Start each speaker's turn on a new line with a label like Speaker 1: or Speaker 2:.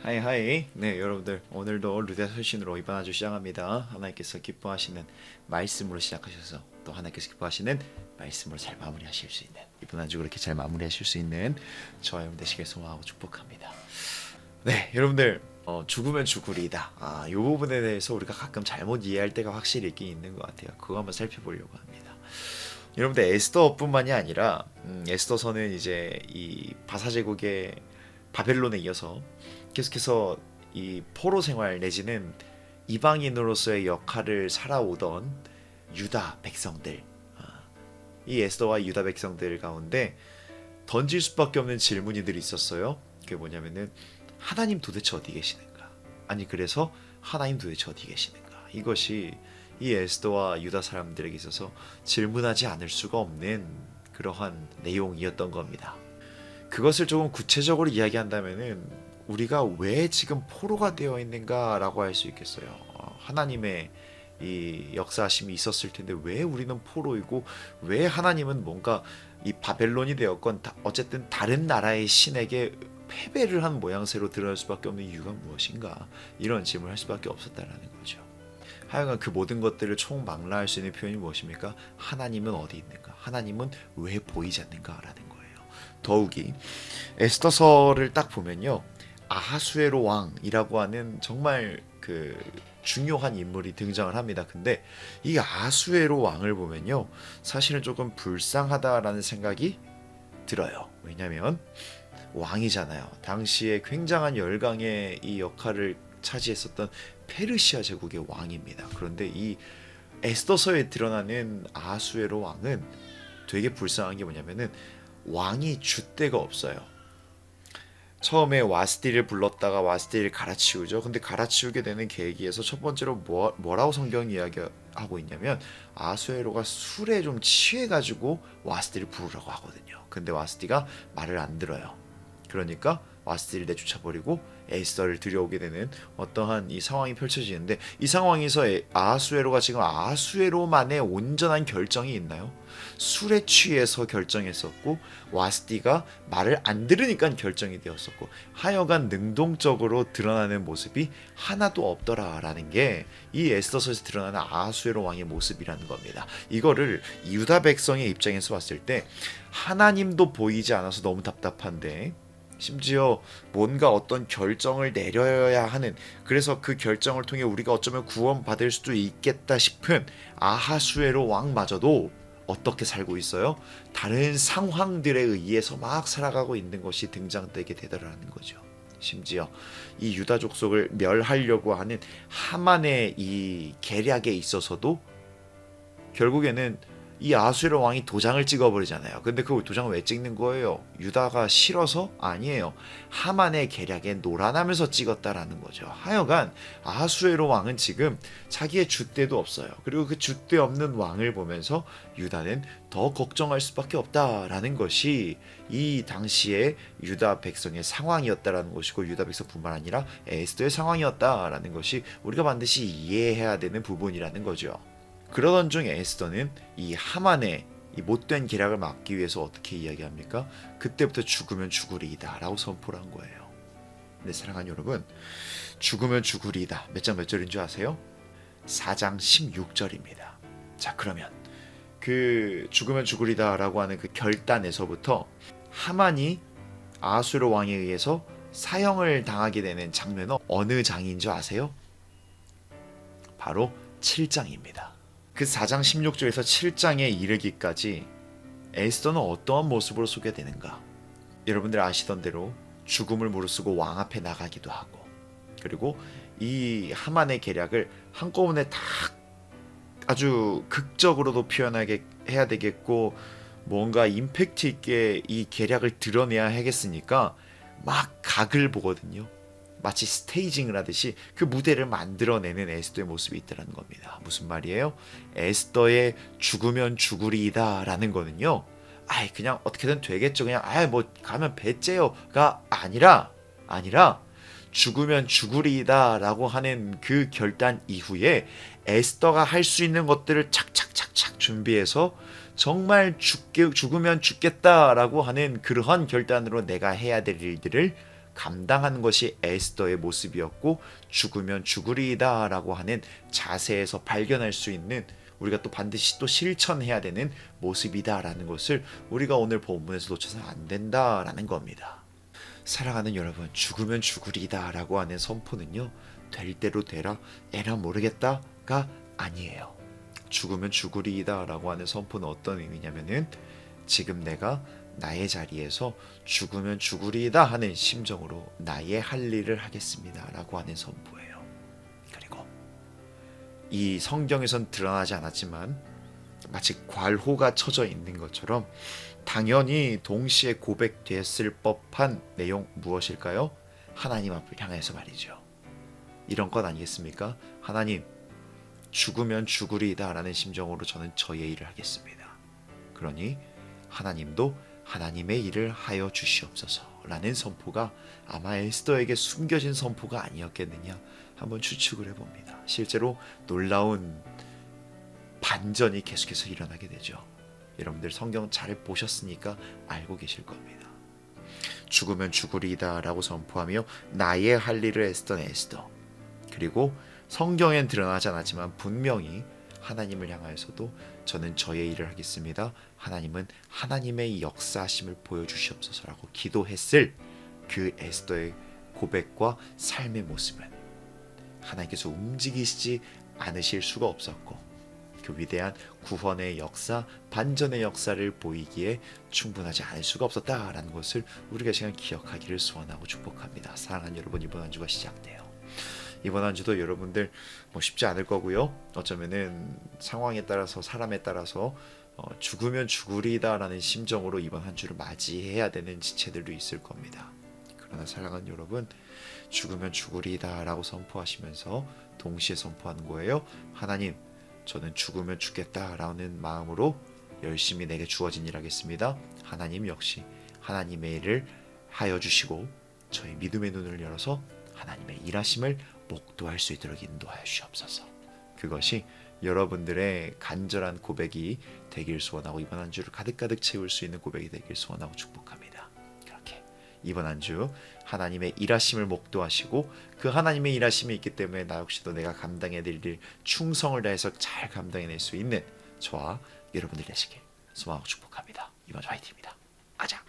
Speaker 1: 하이 하이. 네, 여러분들 오늘도 루데 설신으로 이번 한 주 시작합니다. 하나님께서 기뻐하시는 말씀으로 시작하셔서 또 하나님께서 기뻐하시는 말씀으로 잘 마무리하실 수 있는 이번 한 주 그렇게 잘 마무리하실 수 있는 저와 여러분 되시길 소망하고 축복합니다. 네, 여러분들 죽으면 죽으리다. 이 부분에 대해서 우리가 가끔 잘못 이해할 때가 확실히 있긴 있는 것 같아요. 그거 한번 살펴보려고 합니다. 여러분들 에스더뿐만이 아니라 에스더서는 이제 이 바사제국의 바벨론에 이어서 계속해서 이 포로 생활 내지는 이방인으로서의 역할을 살아오던 유다 백성들, 이 에스더와 유다 백성들 가운데 던질 수밖에 없는 질문이들이 있었어요. 그게 뭐냐면은 하나님 도대체 어디 계시는가? 아니 그래서 하나님 도대체 어디 계시는가? 이것이 이 에스더와 유다 사람들에게 있어서 질문하지 않을 수가 없는 그러한 내용이었던 겁니다. 그것을 조금 구체적으로 이야기한다면은 우리가 왜 지금 포로가 되어 있는가라고 할 수 있겠어요. 하나님의 이 역사하심이 있었을 텐데 왜 우리는 포로이고 왜 하나님은 뭔가 이 바벨론이 되었건 어쨌든 다른 나라의 신에게 패배를 한 모양새로 드러날 수밖에 없는 이유가 무엇인가, 이런 질문을 할 수밖에 없었다라는 거죠. 하여간 그 모든 것들을 총망라할 수 있는 표현이 무엇입니까? 하나님은 어디 있는가? 하나님은 왜 보이지 않는가? 라는 거예요. 더욱이 에스더서를 딱 보면요, 아하수에로 왕이라고 하는 정말 그 중요한 인물이 등장을 합니다. 근데 이 아하수에로 왕을 보면요, 사실은 조금 불쌍하다라는 생각이 들어요. 왜냐면 왕이잖아요. 당시에 굉장한 열강의 이 역할을 차지했었던 페르시아 제국의 왕입니다. 그런데 이 에스더서에 드러나는 아하수에로 왕은 되게 불쌍한 게 뭐냐면은 왕이 줏대가 없어요. 처음에 와스디를 불렀다가 와스디를 갈아치우죠. 근데 갈아치우게 되는 계기에서 첫 번째로 뭐라고 성경이 이야기하고 있냐면 아하수에로가 술에 좀 취해가지고 와스디를 부르라고 하거든요. 근데 와스디가 말을 안 들어요. 그러니까 와스디를 내쫓아버리고 에스더를 들여오게 되는 어떠한 이 상황이 펼쳐지는데, 이 상황에서 아하수에로가 지금 아하수에로만의 온전한 결정이 있나요? 술에 취해서 결정했었고 와스디가 말을 안 들으니까 결정이 되었었고, 하여간 능동적으로 드러나는 모습이 하나도 없더라라는 게 이 에스더서에서 드러나는 아하수에로 왕의 모습이라는 겁니다. 이거를 유다 백성의 입장에서 봤을 때 하나님도 보이지 않아서 너무 답답한데 심지어 뭔가 어떤 결정을 내려야 하는, 그래서 그 결정을 통해 우리가 어쩌면 구원받을 수도 있겠다 싶은 아하수에로 왕마저도 어떻게 살고 있어요? 다른 상황들에 의해서 막 살아가고 있는 것이 등장되게 되더라는 거죠. 심지어 이 유다 족속을 멸하려고 하는 하만의 이 계략에 있어서도 결국에는 이 아하수에로 왕이 도장을 찍어버리잖아요. 근데 그 도장을 왜 찍는 거예요? 유다가 싫어서? 아니에요. 하만의 계략에 놀아나면서 찍었다라는 거죠. 하여간 아하수에로 왕은 지금 자기의 줏대도 없어요. 그리고 그 줏대 없는 왕을 보면서 유다는 더 걱정할 수밖에 없다라는 것이 이 당시의 유다 백성의 상황이었다라는 것이고, 유다 백성뿐만 아니라 에스더의 상황이었다라는 것이 우리가 반드시 이해해야 되는 부분이라는 거죠. 그러던 중 에스더는 이 하만의 이 못된 계략을 막기 위해서 어떻게 이야기합니까? 그때부터 죽으면 죽으리이다 라고 선포를 한 거예요. 근데 사랑하는 여러분, 죽으면 죽으리이다 몇 장 몇 절인 줄 아세요? 4장 16절입니다. 자, 그러면 그 죽으면 죽으리다 라고 하는 그 결단에서부터 하만이 아하수에로 왕에 의해서 사형을 당하게 되는 장면은 어느 장인 줄 아세요? 바로 7장입니다. 그 4장 16절에서 7장에 이르기까지 에스더는 어떠한 모습으로 소개되는가? 여러분들 아시던 대로 죽음을 무릅쓰고 왕 앞에 나가기도 하고, 그리고 이 하만의 계략을 한꺼번에 다 아주 극적으로도 표현하게 해야 되겠고, 뭔가 임팩트 있게 이 계략을 드러내야 하겠으니까 막 각을 보거든요. 마치 스테이징을 하듯이 그 무대를 만들어내는 에스더의 모습이 있다는 겁니다. 무슨 말이에요? 에스더의 죽으면 죽으리이다 라는 거는요, 아이 그냥 어떻게든 되겠죠, 그냥 아이 뭐 가면 배째요가 아니라 죽으면 죽으리이다 라고 하는 그 결단 이후에 에스더가 할 수 있는 것들을 착착착착 준비해서 정말 죽으면 죽겠다라고 하는 그러한 결단으로 내가 해야 될 일들을 감당하는 것이 에스더의 모습이었고 죽으면 죽으리이다 라고 하는 자세에서 발견할 수 있는 우리가 또 반드시 또 실천해야 되는 모습이다라는 것을 우리가 오늘 본문에서 놓쳐서는 안 된다라는 겁니다. 사랑하는 여러분, 죽으면 죽으리다 라고 하는 선포는요, 될 대로 되라 에라 모르겠다가 아니에요. 죽으면 죽으리이다 라고 하는 선포는 어떤 의미냐면은 지금 내가 나의 자리에서 죽으면 죽으리이다 하는 심정으로 나의 할 일을 하겠습니다 라고 하는 선포예요. 그리고 이 성경에선 드러나지 않았지만 마치 괄호가 쳐져 있는 것처럼 당연히 동시에 고백됐을 법한 내용 무엇일까요? 하나님 앞을 향해서 말이죠. 이런 것 아니겠습니까? 하나님, 죽으면 죽으리이다 라는 심정으로 저는 저의 일을 하겠습니다. 그러니 하나님도 하나님의 일을 하여 주시옵소서 라는 선포가 아마 에스더에게 숨겨진 선포가 아니었겠느냐 한번 추측을 해봅니다. 실제로 놀라운 반전이 계속해서 일어나게 되죠. 여러분들 성경 잘 보셨으니까 알고 계실 겁니다. 죽으면 죽으리이다 라고 선포하며 나의 할 일을 했던 에스더, 그리고 성경엔 드러나지 않았지만 분명히 하나님을 향하여서도 저는 저의 일을 하겠습니다. 하나님은 하나님의 역사하심을 보여주시옵소서라고 기도했을 그 에스더의 고백과 삶의 모습은 하나님께서 움직이시지 않으실 수가 없었고 그 위대한 구원의 역사, 반전의 역사를 보이기에 충분하지 않을 수가 없었다라는 것을 우리가 시간 기억하기를 소원하고 축복합니다. 사랑하는 여러분, 이번 한 주가 시작돼요. 이번 한 주도 여러분들 쉽지 않을 거고요. 어쩌면은 상황에 따라서 사람에 따라서 죽으면 죽으리다라는 심정으로 이번 한 주를 맞이해야 되는 지체들도 있을 겁니다. 그러나 사랑하는 여러분, 죽으면 죽으리다라고 선포하시면서 동시에 선포하는 거예요. 하나님, 저는 죽으면 죽겠다라는 마음으로 열심히 내게 주어진 일 하겠습니다. 하나님 역시 하나님의 일을 하여 주시고 저희 믿음의 눈을 열어서 하나님의 일하심을 목도할 수 있도록 인도하여 주시옵소서. 그것이 여러분들의 간절한 고백이 되길 소원하고 이번 한 주를 가득가득 채울 수 있는 고백이 되길 소원하고 축복합니다. 그렇게 이번 한 주 하나님의 일하심을 목도하시고 그 하나님의 일하심이 있기 때문에 나 역시도 내가 감당해야 될 일 충성을 다해서 잘 감당해낼 수 있는 저와 여러분들 되시길 소망하고 축복합니다. 이번 주 화이팅입니다. 아자.